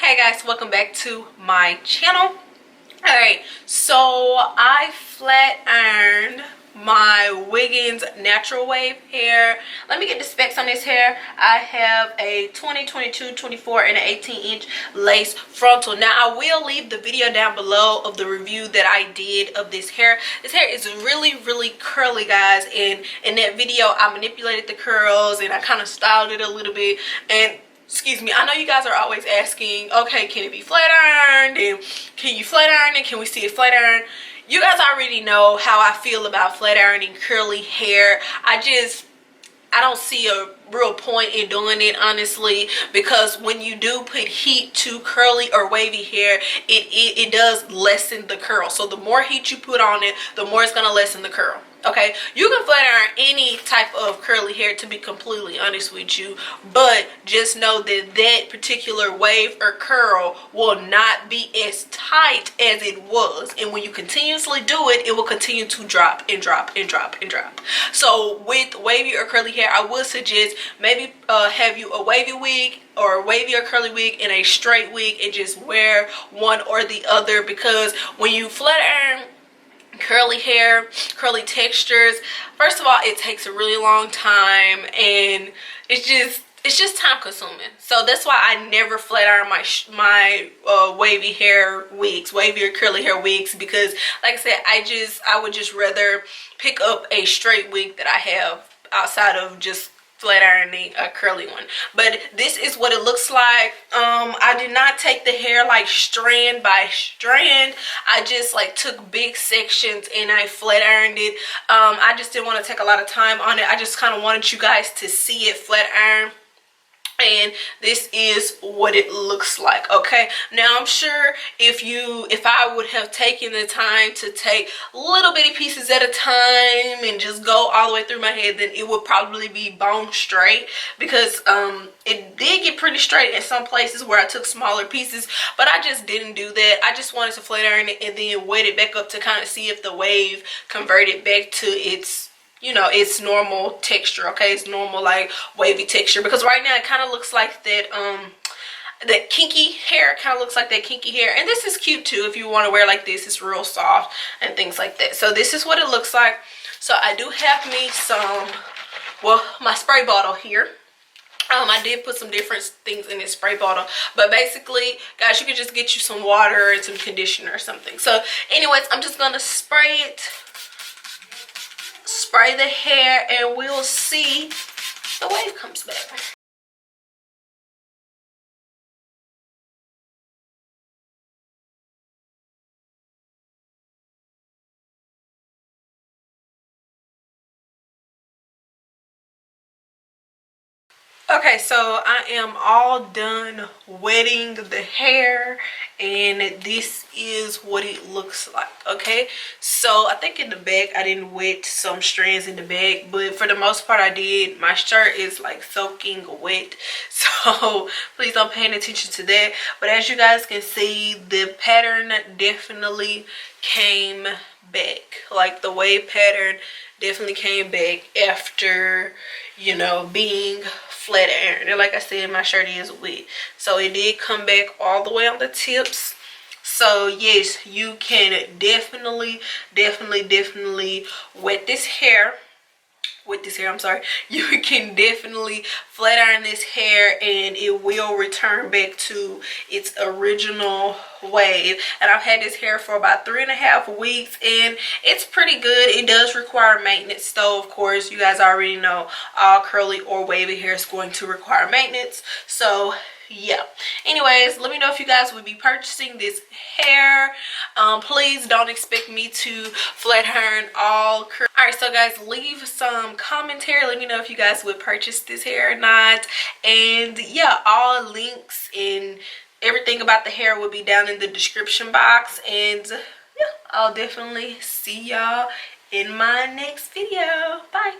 Hey guys, welcome back to my channel. Alright, so I flat ironed my Wiggins natural wave hair. Let me get the specs on this hair. I have a 20, 22, 24 and an 18-inch lace frontal. Now I will leave the video down below of the review that I did of this hair. This hair is really curly, guys, and in that video I manipulated the curls and I kind of styled it a little bit. And excuse me, I know you guys are always asking, okay, can it be flat ironed, and can you flat iron it, can we see it flat iron? You guys already know how I feel about flat ironing curly hair. I don't see a real point in doing it, honestly, because when you do put heat to curly or wavy hair, it does lessen the curl. So the more heat you put on it, the more it's going to lessen the curl. Okay, you can flat iron any type of curly hair, to be completely honest with you, but just know that that particular wave or curl will not be as tight as it was, and when you continuously do it, it will continue to drop and drop and drop and drop. So with wavy or curly hair, I would suggest maybe have you a wavy wig or a wavy or curly wig and a straight wig, and just wear one or the other, because when you flat iron curly hair, curly textures, first of all, it takes a really long time, and it's just time consuming. So that's why I never flat iron my wavy hair wigs, wavy or curly hair wigs, because like I said, I would just rather pick up a straight wig that I have outside of just flat ironing a curly one. But this is what it looks like. I did not take the hair like strand by strand. I just like took big sections and I flat ironed it. I just didn't want to take a lot of time on it. I just kind of wanted you guys to see it flat iron, and this is what it looks like. Okay, now I'm sure if I would have taken the time to take little bitty pieces at a time and just go all the way through my head, then it would probably be bone straight, because it did get pretty straight in some places where I took smaller pieces, but I just didn't do that. I just wanted to flat iron it and then wet it back up to kind of see if the wave converted back to its, you know, it's normal texture. Okay, it's normal like wavy texture, because right now it kind of looks like that that kinky hair, kind of looks like that kinky hair. And this is cute too if you want to wear like this. It's real soft and things like that. So this is what it looks like. So I do have me some, well, my spray bottle here. I did put some different things in this spray bottle, but basically, guys, you can just get you some water and some conditioner or something. So anyways, I'm just gonna spray the hair, and we'll see the wave comes back. Okay, so I am all done wetting the hair, and this is what it looks like. Okay, so I think in the back I didn't wet some strands in the back, but for the most part I did. My shirt is like soaking wet, so please don't pay any attention to that. But as you guys can see, the pattern definitely came back. Like the wave pattern definitely came back after, you know, being flat ironed. And like I said, my shirt is wet, so it did come back all the way on the tips. So yes, you can definitely wet this hair. I'm sorry, you can definitely flat iron this hair and it will return back to its original wave. And I've had this hair for about 3.5 weeks, and it's pretty good. It does require maintenance though. Of course, you guys already know all curly or wavy hair is going to require maintenance. So yeah, anyways, let me know if you guys would be purchasing this hair. Please don't expect me to flat iron all curly. All right, so guys, leave some commentary. Let me know if you guys would purchase this hair or not. And yeah, all links and everything about the hair will be down in the description box. And yeah, I'll definitely see y'all in my next video. Bye.